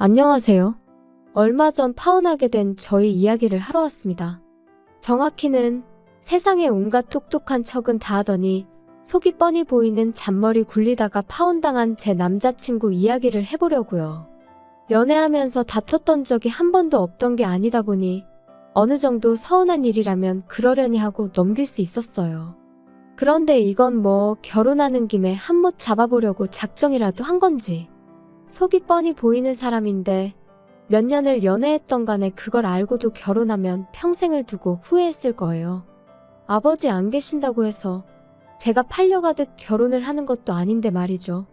안녕하세요. 얼마 전 파혼하게 된 저희 이야기를 하러 왔습니다. 정확히는 세상에 온갖 똑똑한 척은 다 하더니 속이 뻔히 보이는 잔머리 굴리다가 파혼당한 제 남자친구 이야기를 해보려고요. 연애하면서 다퉜던 적이 한 번도 없던 게 아니다 보니 어느 정도 서운한 일이라면 그러려니 하고 넘길 수 있었어요. 그런데 이건 뭐 결혼하는 김에 한몫 잡아보려고 작정이라도 한 건지. 속이 뻔히 보이는 사람인데 몇 년을 연애했던 간에 그걸 알고도 결혼하면 평생을 두고 후회했을 거예요. 아버지 안 계신다고 해서 제가 팔려가듯 결혼을 하는 것도 아닌데 말이죠.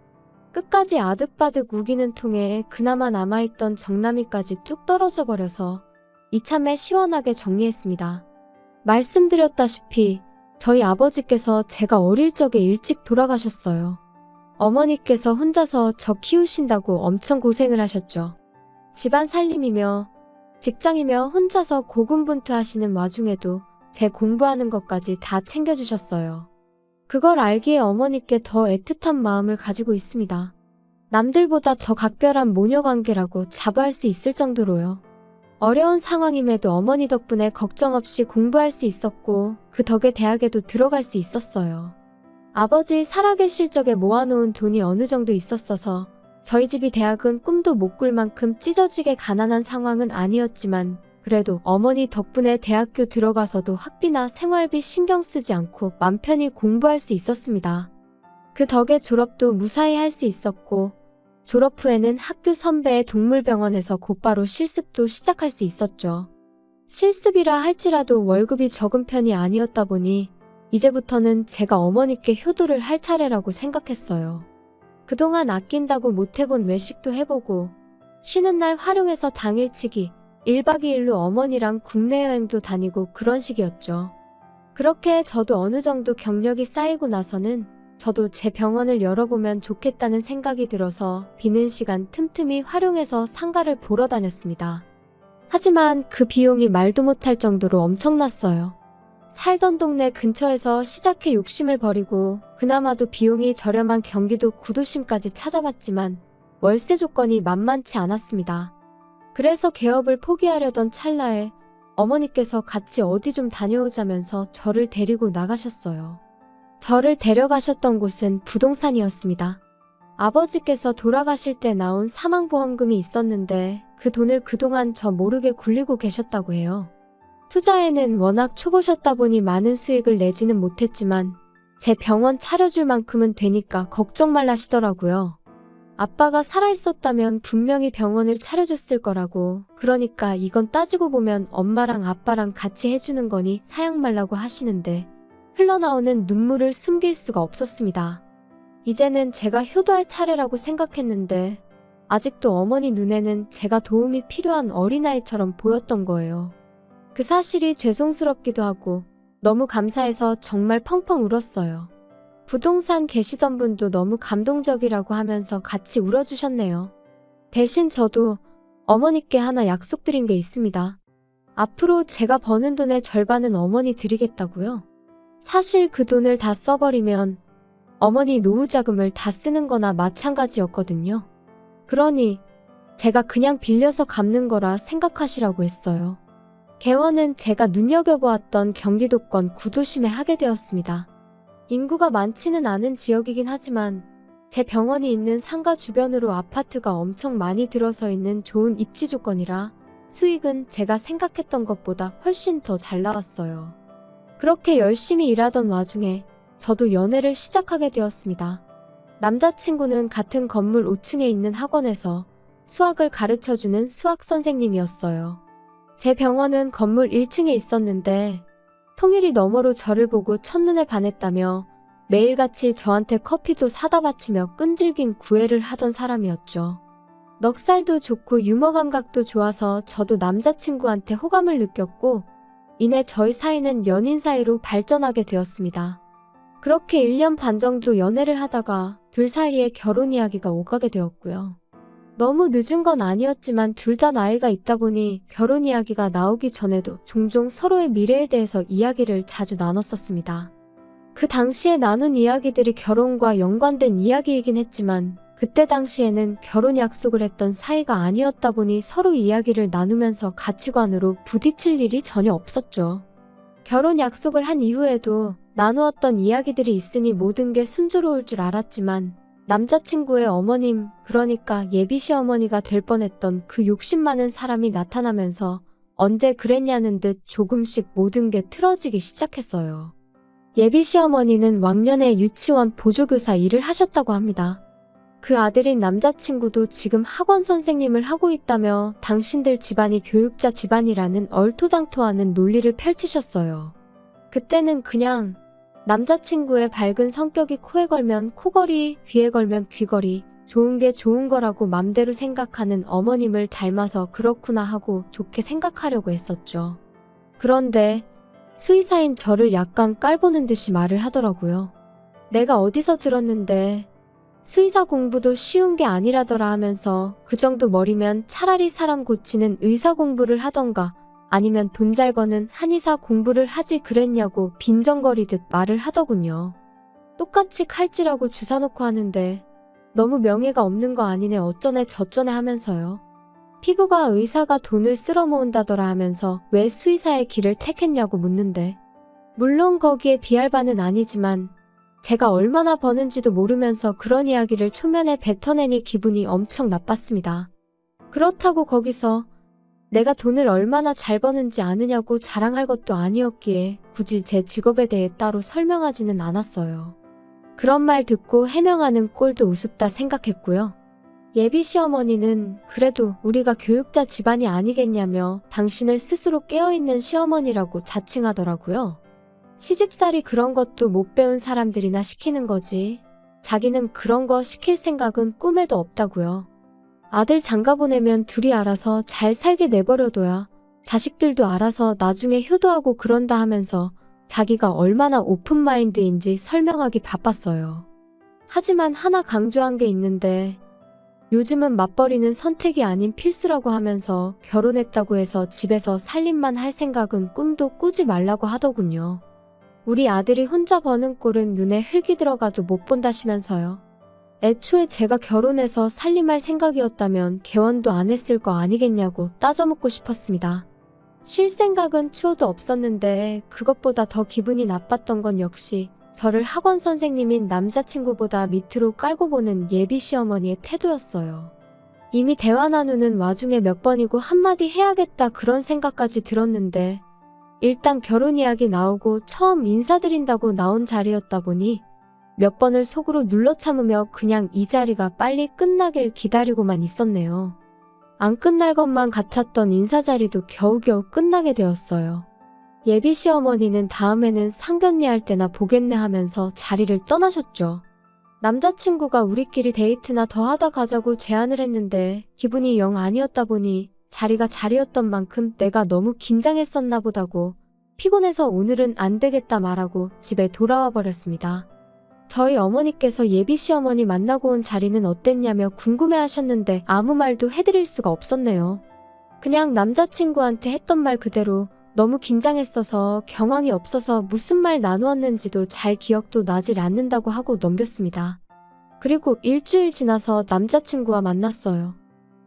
끝까지 아득바득 우기는 통에 그나마 남아있던 정남이까지 뚝 떨어져 버려서 이참에 시원하게 정리했습니다. 말씀드렸다시피 저희 아버지께서 제가 어릴 적에 일찍 돌아가셨어요. 어머니께서 혼자서 저 키우신다고 엄청 고생을 하셨죠. 집안 살림이며 직장이며 혼자서 고군분투하시는 와중에도 제 공부하는 것까지 다 챙겨주셨어요. 그걸 알기에 어머니께 더 애틋한 마음을 가지고 있습니다. 남들보다 더 각별한 모녀관계라고 자부할 수 있을 정도로요. 어려운 상황임에도 어머니 덕분에 걱정 없이 공부할 수 있었고 그 덕에 대학에도 들어갈 수 있었어요. 아버지 살아계실 적에 모아놓은 돈이 어느 정도 있었어서 저희 집이 대학은 꿈도 못 꿀 만큼 찢어지게 가난한 상황은 아니었지만 그래도 어머니 덕분에 대학교 들어가서도 학비나 생활비 신경 쓰지 않고 맘 편히 공부할 수 있었습니다. 그 덕에 졸업도 무사히 할 수 있었고 졸업 후에는 학교 선배의 동물병원에서 곧바로 실습도 시작할 수 있었죠. 실습이라 할지라도 월급이 적은 편이 아니었다 보니 이제부터는 제가 어머니께 효도를 할 차례라고 생각했어요. 그동안 아낀다고 못 해본 외식도 해보고 쉬는 날 활용해서 당일치기 1박 2일로 어머니랑 국내 여행도 다니고 그런 식이었죠. 그렇게 저도 어느 정도 경력이 쌓이고 나서는 저도 제 병원을 열어보면 좋겠다는 생각이 들어서 비는 시간 틈틈이 활용해서 상가를 보러 다녔습니다. 하지만 그 비용이 말도 못할 정도로 엄청났어요. 살던 동네 근처에서 시작해 욕심을 버리고 그나마도 비용이 저렴한 경기도 구도심까지 찾아봤지만 월세 조건이 만만치 않았습니다. 그래서 개업을 포기하려던 찰나에 어머니께서 같이 어디 좀 다녀오자면서 저를 데리고 나가셨어요. 저를 데려가셨던 곳은 부동산이었습니다. 아버지께서 돌아가실 때 나온 사망보험금이 있었는데 그 돈을 그동안 저 모르게 굴리고 계셨다고 해요. 투자에는 워낙 초보셨다 보니 많은 수익을 내지는 못했지만 제 병원 차려줄 만큼은 되니까 걱정 말라시더라고요. 아빠가 살아있었다면 분명히 병원을 차려줬을 거라고. 그러니까 이건 따지고 보면 엄마랑 아빠랑 같이 해주는 거니 사양 말라고 하시는데 흘러나오는 눈물을 숨길 수가 없었습니다. 이제는 제가 효도할 차례라고 생각했는데 아직도 어머니 눈에는 제가 도움이 필요한 어린아이처럼 보였던 거예요. 그 사실이 죄송스럽기도 하고 너무 감사해서 정말 펑펑 울었어요. 부동산 계시던 분도 너무 감동적이라고 하면서 같이 울어주셨네요. 대신 저도 어머니께 하나 약속드린 게 있습니다. 앞으로 제가 버는 돈의 절반은 어머니 드리겠다고요. 사실 그 돈을 다 써버리면 어머니 노후자금을 다 쓰는 거나 마찬가지였거든요. 그러니 제가 그냥 빌려서 갚는 거라 생각하시라고 했어요. 개원은 제가 눈여겨보았던 경기도권 구도심에 하게 되었습니다. 인구가 많지는 않은 지역이긴 하지만 제 병원이 있는 상가 주변으로 아파트가 엄청 많이 들어서 있는 좋은 입지 조건이라 수익은 제가 생각했던 것보다 훨씬 더 잘 나왔어요. 그렇게 열심히 일하던 와중에 저도 연애를 시작하게 되었습니다. 남자친구는 같은 건물 5층에 있는 학원에서 수학을 가르쳐주는 수학 선생님이었어요. 제 병원은 건물 1층에 있었는데 통일이 너머로 저를 보고 첫눈에 반했다며 매일같이 저한테 커피도 사다 바치며 끈질긴 구애를 하던 사람이었죠. 넉살도 좋고 유머 감각도 좋아서 저도 남자친구한테 호감을 느꼈고 이내 저희 사이는 연인 사이로 발전하게 되었습니다. 그렇게 1년 반 정도 연애를 하다가 둘 사이에 결혼 이야기가 오가게 되었고요. 너무 늦은 건 아니었지만 둘 다 나이가 있다 보니 결혼 이야기가 나오기 전에도 종종 서로의 미래에 대해서 이야기를 자주 나눴었습니다. 그 당시에 나눈 이야기들이 결혼과 연관된 이야기이긴 했지만 그때 당시에는 결혼 약속을 했던 사이가 아니었다 보니 서로 이야기를 나누면서 가치관으로 부딪힐 일이 전혀 없었죠. 결혼 약속을 한 이후에도 나누었던 이야기들이 있으니 모든 게 순조로울 줄 알았지만 남자친구의 어머님, 그러니까 예비 시어머니가 될 뻔했던 그 욕심 많은 사람이 나타나면서 언제 그랬냐는 듯 조금씩 모든 게 틀어지기 시작했어요. 예비 시어머니는 왕년에 유치원 보조교사 일을 하셨다고 합니다. 그 아들인 남자친구도 지금 학원 선생님을 하고 있다며 당신들 집안이 교육자 집안이라는 얼토당토하는 논리를 펼치셨어요. 그때는 그냥 남자친구의 밝은 성격이 코에 걸면 코걸이, 귀에 걸면 귀걸이, 좋은 게 좋은 거라고 맘대로 생각하는 어머님을 닮아서 그렇구나 하고 좋게 생각하려고 했었죠. 그런데 수의사인 저를 약간 깔보는 듯이 말을 하더라고요. 내가 어디서 들었는데 수의사 공부도 쉬운 게 아니라더라 하면서 그 정도 머리면 차라리 사람 고치는 의사 공부를 하던가 아니면 돈 잘 버는 한의사 공부를 하지 그랬냐고 빈정거리듯 말을 하더군요. 똑같이 칼질하고 주사 놓고 하는데 너무 명예가 없는 거 아니네 어쩌네 저쩌네 하면서요. 피부과 의사가 돈을 쓸어 모은다더라 하면서 왜 수의사의 길을 택했냐고 묻는데 물론 거기에 비할 바는 아니지만 제가 얼마나 버는지도 모르면서 그런 이야기를 초면에 뱉어내니 기분이 엄청 나빴습니다. 그렇다고 거기서 내가 돈을 얼마나 잘 버는지 아느냐고 자랑할 것도 아니었기에 굳이 제 직업에 대해 따로 설명하지는 않았어요. 그런 말 듣고 해명하는 꼴도 우습다 생각했고요. 예비 시어머니는 그래도 우리가 교육자 집안이 아니겠냐며 당신을 스스로 깨어있는 시어머니라고 자칭하더라고요. 시집살이 그런 것도 못 배운 사람들이나 시키는 거지. 자기는 그런 거 시킬 생각은 꿈에도 없다고요. 아들 장가 보내면 둘이 알아서 잘 살게 내버려둬야 자식들도 알아서 나중에 효도하고 그런다 하면서 자기가 얼마나 오픈마인드인지 설명하기 바빴어요. 하지만 하나 강조한 게 있는데 요즘은 맞벌이는 선택이 아닌 필수라고 하면서 결혼했다고 해서 집에서 살림만 할 생각은 꿈도 꾸지 말라고 하더군요. 우리 아들이 혼자 버는 꼴은 눈에 흙이 들어가도 못 본다시면서요. 애초에 제가 결혼해서 살림할 생각이었다면 개원도 안 했을 거 아니겠냐고 따져묻고 싶었습니다. 쉴 생각은 추호도 없었는데 그것보다 더 기분이 나빴던 건 역시 저를 학원 선생님인 남자친구보다 밑으로 깔고 보는 예비 시어머니의 태도였어요. 이미 대화 나누는 와중에 몇 번이고 한마디 해야겠다 그런 생각까지 들었는데 일단 결혼 이야기 나오고 처음 인사드린다고 나온 자리였다 보니 몇 번을 속으로 눌러 참으며 그냥 이 자리가 빨리 끝나길 기다리고만 있었네요. 안 끝날 것만 같았던 인사 자리도 겨우겨우 끝나게 되었어요. 예비 시어머니는 다음에는 상견례 할 때나 보겠네 하면서 자리를 떠나셨죠. 남자친구가 우리끼리 데이트나 더 하다 가자고 제안을 했는데 기분이 영 아니었다 보니 자리가 자리였던 만큼 내가 너무 긴장했었나 보다고 피곤해서 오늘은 안 되겠다 말하고 집에 돌아와 버렸습니다. 저희 어머니께서 예비 시어머니 만나고 온 자리는 어땠냐며 궁금해하셨는데 아무 말도 해드릴 수가 없었네요. 그냥 남자친구한테 했던 말 그대로 너무 긴장했어서 경황이 없어서 무슨 말 나누었는지도 잘 기억도 나질 않는다고 하고 넘겼습니다. 그리고 일주일 지나서 남자친구와 만났어요.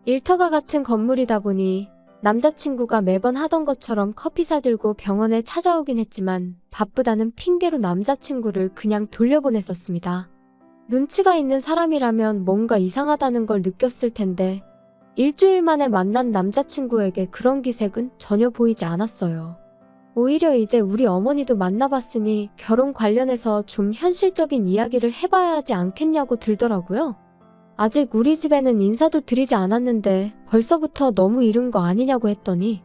일터가 같은 건물이다 보니 남자친구가 매번 하던 것처럼 커피 사들고 병원에 찾아오긴 했지만 바쁘다는 핑계로 남자친구를 그냥 돌려보냈었습니다. 눈치가 있는 사람이라면 뭔가 이상하다는 걸 느꼈을 텐데 일주일 만에 만난 남자친구에게 그런 기색은 전혀 보이지 않았어요. 오히려 이제 우리 어머니도 만나봤으니 결혼 관련해서 좀 현실적인 이야기를 해봐야 하지 않겠냐고 들더라고요. 아직 우리 집에는 인사도 드리지 않았는데 벌써부터 너무 이른 거 아니냐고 했더니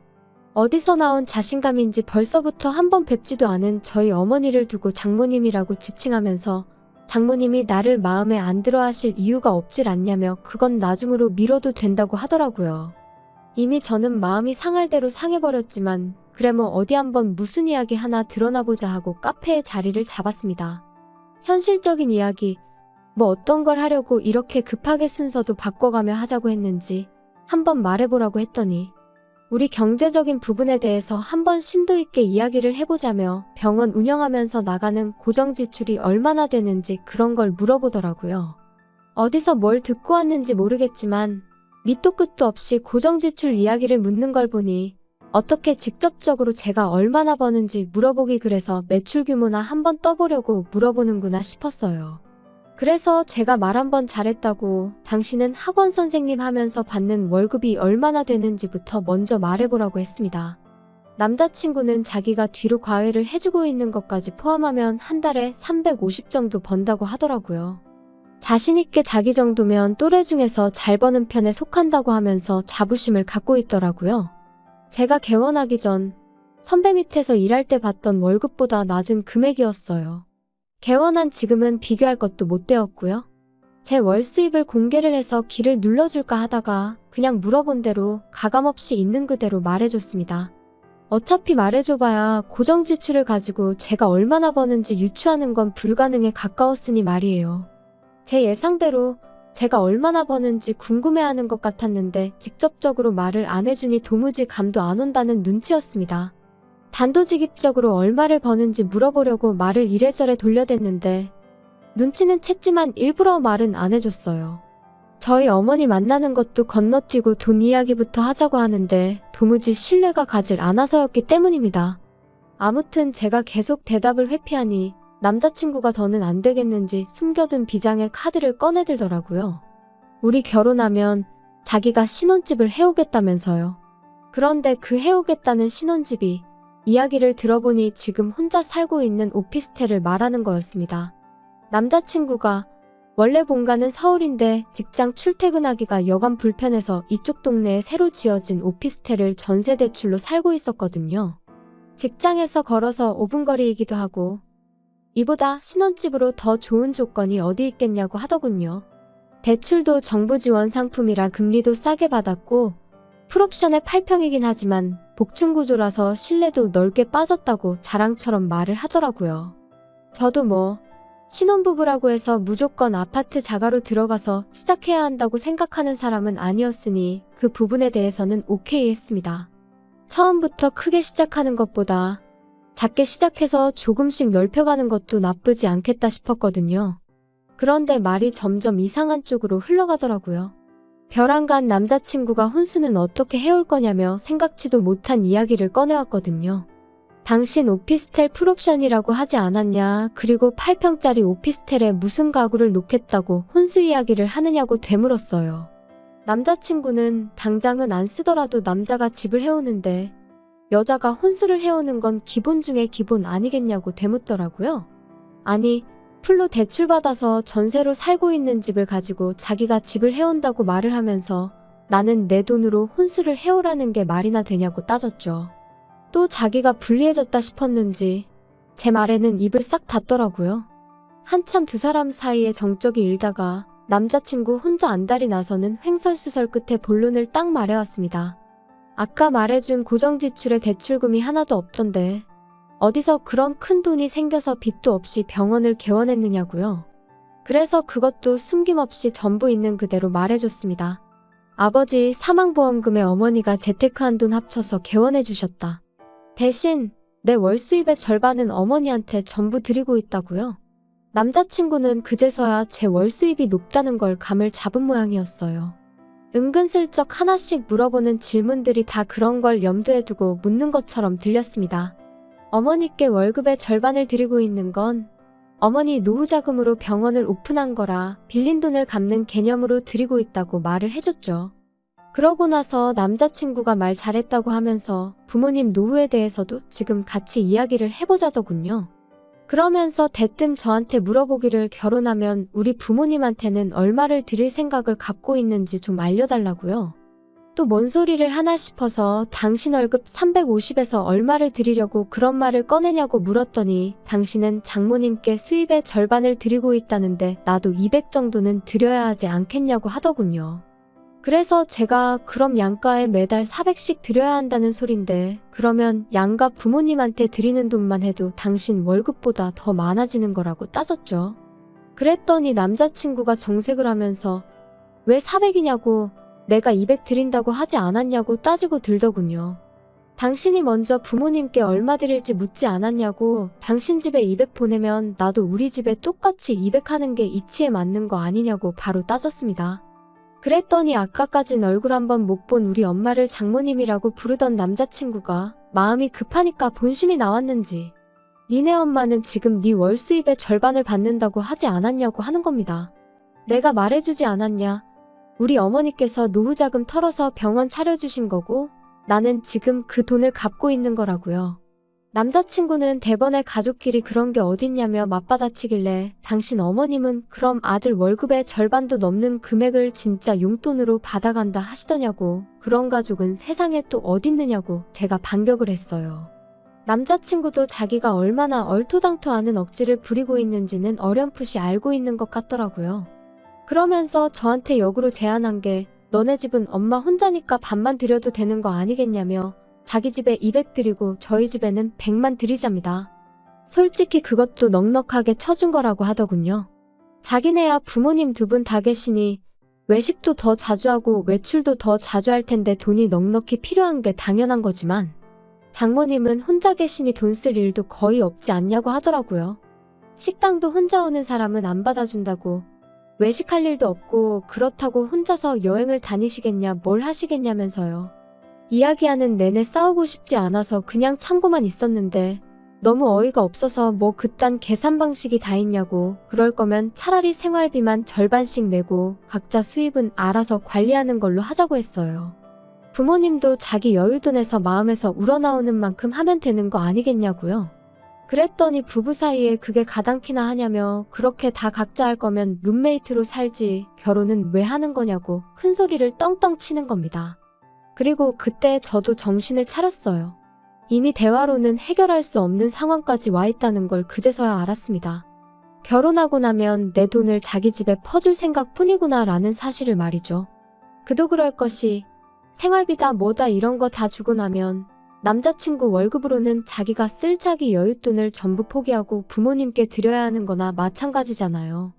어디서 나온 자신감인지 벌써부터 한번 뵙지도 않은 저희 어머니를 두고 장모님이라고 지칭하면서 장모님이 나를 마음에 안 들어 하실 이유가 없질 않냐며 그건 나중으로 미뤄도 된다고 하더라고요. 이미 저는 마음이 상할 대로 상해버렸지만 그래 뭐 어디 한번 무슨 이야기 하나 드러나보자 하고 카페에 자리를 잡았습니다. 현실적인 이야기, 뭐 어떤 걸 하려고 이렇게 급하게 순서도 바꿔가며 하자고 했는지 한번 말해보라고 했더니 우리 경제적인 부분에 대해서 한번 심도 있게 이야기를 해보자며 병원 운영하면서 나가는 고정 지출이 얼마나 되는지 그런 걸 물어보더라고요. 어디서 뭘 듣고 왔는지 모르겠지만 밑도 끝도 없이 고정지출 이야기를 묻는 걸 보니 어떻게 직접적으로 제가 얼마나 버는지 물어보기 그래서 매출 규모나 한번 떠보려고 물어보는구나 싶었어요. 그래서 제가 말 한번 잘했다고 당신은 학원 선생님 하면서 받는 월급이 얼마나 되는지부터 먼저 말해보라고 했습니다. 남자친구는 자기가 뒤로 과외를 해주고 있는 것까지 포함하면 한 달에 350 정도 번다고 하더라고요. 자신있게 자기 정도면 또래 중에서 잘 버는 편에 속한다고 하면서 자부심을 갖고 있더라고요. 제가 개원하기 전 선배 밑에서 일할 때 받던 월급보다 낮은 금액이었어요. 개원한 지금은 비교할 것도 못 되었고요. 제 월 수입을 공개를 해서 기를 눌러줄까 하다가 그냥 물어본 대로 가감없이 있는 그대로 말해줬습니다. 어차피 말해줘봐야 고정 지출을 가지고 제가 얼마나 버는지 유추하는 건 불가능에 가까웠으니 말이에요. 제 예상대로 제가 얼마나 버는지 궁금해하는 것 같았는데 직접적으로 말을 안 해주니 도무지 감도 안 온다는 눈치였습니다. 단도직입적으로 얼마를 버는지 물어보려고 말을 이래저래 돌려댔는데 눈치는 챘지만 일부러 말은 안 해줬어요. 저희 어머니 만나는 것도 건너뛰고 돈 이야기부터 하자고 하는데 도무지 신뢰가 가질 않아서였기 때문입니다. 아무튼 제가 계속 대답을 회피하니 남자친구가 더는 안 되겠는지 숨겨둔 비장의 카드를 꺼내들더라고요. 우리 결혼하면 자기가 신혼집을 해오겠다면서요. 그런데 그 해오겠다는 신혼집이 이야기를 들어보니 지금 혼자 살고 있는 오피스텔을 말하는 거였습니다. 남자친구가 원래 본가는 서울인데 직장 출퇴근하기가 여간 불편해서 이쪽 동네에 새로 지어진 오피스텔을 전세 대출로 살고 있었거든요. 직장에서 걸어서 5분 거리이기도 하고 이보다 신혼집으로 더 좋은 조건이 어디 있겠냐고 하더군요. 대출도 정부 지원 상품이라 금리도 싸게 받았고 풀옵션의 8평이긴 하지만 복층 구조라서 실내도 넓게 빠졌다고 자랑처럼 말을 하더라고요. 저도 신혼부부라고 해서 무조건 아파트 자가로 들어가서 시작해야 한다고 생각하는 사람은 아니었으니 그 부분에 대해서는 오케이 했습니다. 처음부터 크게 시작하는 것보다 작게 시작해서 조금씩 넓혀가는 것도 나쁘지 않겠다 싶었거든요. 그런데 말이 점점 이상한 쪽으로 흘러가더라고요. 벼랑간 남자친구가 혼수는 어떻게 해올 거냐며 생각지도 못한 이야기를 꺼내왔거든요. 당신 오피스텔 풀옵션이라고 하지 않았냐, 그리고 8평짜리 오피스텔에 무슨 가구를 놓겠다고 혼수 이야기를 하느냐고 되물었어요. 남자친구는 당장은 안 쓰더라도 남자가 집을 해오는데 여자가 혼수를 해오는 건 기본 중에 기본 아니겠냐고 되묻더라고요. 아니, 풀로 대출받아서 전세로 살고 있는 집을 가지고 자기가 집을 해온다고 말을 하면서 나는 내 돈으로 혼수를 해오라는 게 말이나 되냐고 따졌죠. 또 자기가 불리해졌다 싶었는지 제 말에는 입을 싹 닫더라고요. 한참 두 사람 사이에 정적이 일다가 남자친구 혼자 안달이 나서는 횡설수설 끝에 본론을 딱 말해왔습니다. 아까 말해준 고정지출에 대출금이 하나도 없던데 어디서 그런 큰 돈이 생겨서 빚도 없이 병원을 개원했느냐고요. 그래서 그것도 숨김없이 전부 있는 그대로 말해줬습니다. 아버지 사망보험금에 어머니가 재테크한 돈 합쳐서 개원해 주셨다. 대신 내 월 수입의 절반은 어머니한테 전부 드리고 있다고요. 남자친구는 그제서야 제 월 수입이 높다는 걸 감을 잡은 모양이었어요. 은근슬쩍 하나씩 물어보는 질문들이 다 그런 걸 염두에 두고 묻는 것처럼 들렸습니다. 어머니께 월급의 절반을 드리고 있는 건 어머니 노후자금으로 병원을 오픈한 거라 빌린 돈을 갚는 개념으로 드리고 있다고 말을 해줬죠. 그러고 나서 남자친구가 말 잘했다고 하면서 부모님 노후에 대해서도 지금 같이 이야기를 해보자더군요. 그러면서 대뜸 저한테 물어보기를 결혼하면 우리 부모님한테는 얼마를 드릴 생각을 갖고 있는지 좀 알려달라고요. 또 뭔 소리를 하나 싶어서 당신 월급 350에서 얼마를 드리려고 그런 말을 꺼내냐고 물었더니 당신은 장모님께 수입의 절반을 드리고 있다는데 나도 200 정도는 드려야 하지 않겠냐고 하더군요. 그래서 제가 그럼 양가에 매달 400씩 드려야 한다는 소린데 그러면 양가 부모님한테 드리는 돈만 해도 당신 월급보다 더 많아지는 거라고 따졌죠. 그랬더니 남자친구가 정색을 하면서 왜 400이냐고 내가 200 드린다고 하지 않았냐고 따지고 들더군요. 당신이 먼저 부모님께 얼마 드릴지 묻지 않았냐고. 당신 집에 200 보내면 나도 우리 집에 똑같이 200 하는 게 이치에 맞는 거 아니냐고 바로 따졌습니다. 그랬더니 아까까진 얼굴 한번 못 본 우리 엄마를 장모님이라고 부르던 남자친구가 마음이 급하니까 본심이 나왔는지 니네 엄마는 지금 네 월 수입의 절반을 받는다고 하지 않았냐고 하는 겁니다. 내가 말해주지 않았냐. 우리 어머니께서 노후자금 털어서 병원 차려주신 거고 나는 지금 그 돈을 갚고 있는 거라고요. 남자친구는 대번에 가족끼리 그런 게 어딨냐며 맞받아치길래 당신 어머님은 그럼 아들 월급의 절반도 넘는 금액을 진짜 용돈으로 받아간다 하시더냐고. 그런 가족은 세상에 또 어딨느냐고 제가 반격을 했어요. 남자친구도 자기가 얼마나 얼토당토하는 억지를 부리고 있는지는 어렴풋이 알고 있는 것 같더라고요. 그러면서 저한테 역으로 제안한 게 너네 집은 엄마 혼자니까 반만 드려도 되는 거 아니겠냐며 자기 집에 200 드리고 저희 집에는 100만 드리자입니다. 솔직히 그것도 넉넉하게 쳐준 거라고 하더군요. 자기네야 부모님 두 분 다 계시니 외식도 더 자주 하고 외출도 더 자주 할 텐데 돈이 넉넉히 필요한 게 당연한 거지만 장모님은 혼자 계시니 돈 쓸 일도 거의 없지 않냐고 하더라고요. 식당도 혼자 오는 사람은 안 받아준다고. 외식할 일도 없고 그렇다고 혼자서 여행을 다니시겠냐 뭘 하시겠냐면서요. 이야기하는 내내 싸우고 싶지 않아서 그냥 참고만 있었는데 너무 어이가 없어서 뭐 그딴 계산 방식이 다 있냐고. 그럴 거면 차라리 생활비만 절반씩 내고 각자 수입은 알아서 관리하는 걸로 하자고 했어요. 부모님도 자기 여유돈에서 마음에서 우러나오는 만큼 하면 되는 거 아니겠냐고요. 그랬더니 부부 사이에 그게 가당키나 하냐며 그렇게 다 각자 할 거면 룸메이트로 살지 결혼은 왜 하는 거냐고 큰 소리를 떵떵 치는 겁니다. 그리고 그때 저도 정신을 차렸어요. 이미 대화로는 해결할 수 없는 상황까지 와 있다는 걸 그제서야 알았습니다. 결혼하고 나면 내 돈을 자기 집에 퍼줄 생각뿐이구나 라는 사실을 말이죠. 그도 그럴 것이 생활비다 뭐다 이런 거 다 주고 나면 남자친구 월급으로는 자기가 쓸 자기 여윳돈을 전부 포기하고 부모님께 드려야 하는 거나 마찬가지잖아요.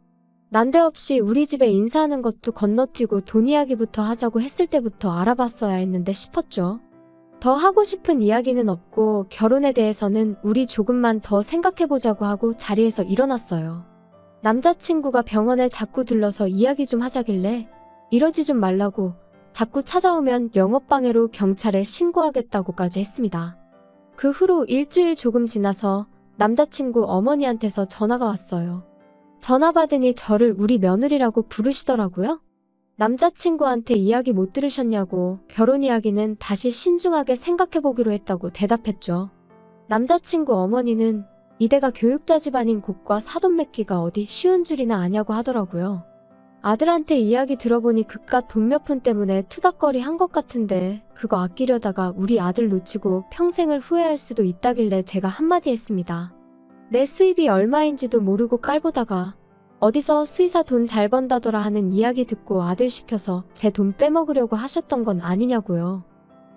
난데없이 우리 집에 인사하는 것도 건너뛰고 돈 이야기부터 하자고 했을 때부터 알아봤어야 했는데 싶었죠. 더 하고 싶은 이야기는 없고 결혼에 대해서는 우리 조금만 더 생각해보자고 하고 자리에서 일어났어요. 남자친구가 병원에 자꾸 들러서 이야기 좀 하자길래 이러지 좀 말라고 자꾸 찾아오면 영업방해로 경찰에 신고하겠다고까지 했습니다. 그 후로 일주일 조금 지나서 남자친구 어머니한테서 전화가 왔어요. 전화 받으니 저를 우리 며느리라고 부르시더라고요. 남자친구한테 이야기 못 들으셨냐고 결혼 이야기는 다시 신중하게 생각해보기로 했다고 대답했죠. 남자친구 어머니는 이대가 교육자 집안인 곳과 사돈 맺기가 어디 쉬운 줄이나 아냐고 하더라고요. 아들한테 이야기 들어보니 그깟 돈 몇 푼 때문에 투닥거리 한 것 같은데 그거 아끼려다가 우리 아들 놓치고 평생을 후회할 수도 있다길래 제가 한마디 했습니다. 내 수입이 얼마인지도 모르고 깔보다가 어디서 수의사 돈 잘 번다더라 하는 이야기 듣고 아들 시켜서 제 돈 빼먹으려고 하셨던 건 아니냐고요.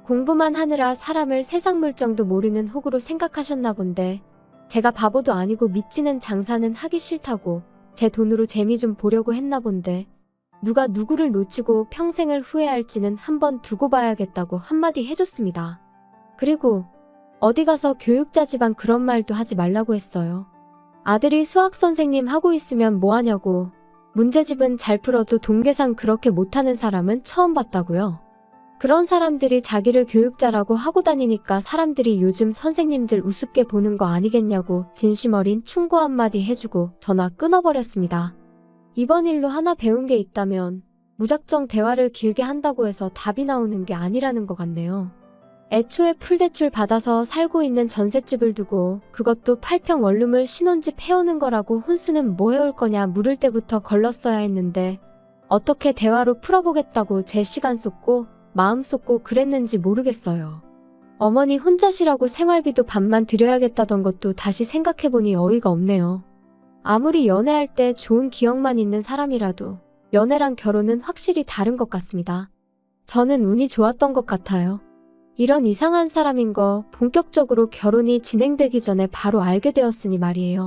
공부만 하느라 사람을 세상 물정도 모르는 호구로 생각하셨나 본데 제가 바보도 아니고 믿지는 장사는 하기 싫다고 제 돈으로 재미 좀 보려고 했나 본데 누가 누구를 놓치고 평생을 후회할지는 한번 두고 봐야겠다고 한마디 해줬습니다. 그리고 어디 가서 교육자 집안 그런 말도 하지 말라고 했어요. 아들이 수학 선생님 하고 있으면 뭐하냐고. 문제집은 잘 풀어도 돈 계산 그렇게 못하는 사람은 처음 봤다고요. 그런 사람들이 자기를 교육자라고 하고 다니니까 사람들이 요즘 선생님들 우습게 보는 거 아니겠냐고 진심 어린 충고 한마디 해주고 전화 끊어버렸습니다. 이번 일로 하나 배운 게 있다면 무작정 대화를 길게 한다고 해서 답이 나오는 게 아니라는 것 같네요. 애초에 풀대출 받아서 살고 있는 전셋집을 두고 그것도 8평 원룸을 신혼집 해오는 거라고 혼수는 뭐 해올 거냐 물을 때부터 걸렀어야 했는데 어떻게 대화로 풀어보겠다고 제 시간 쏟고 마음 쏟고 그랬는지 모르겠어요. 어머니 혼자시라고 생활비도 반만 드려야겠다던 것도 다시 생각해보니 어이가 없네요. 아무리 연애할 때 좋은 기억만 있는 사람이라도 연애랑 결혼은 확실히 다른 것 같습니다. 저는 운이 좋았던 것 같아요. 이런 이상한 사람인 거 본격적으로 결혼이 진행되기 전에 바로 알게 되었으니 말이에요.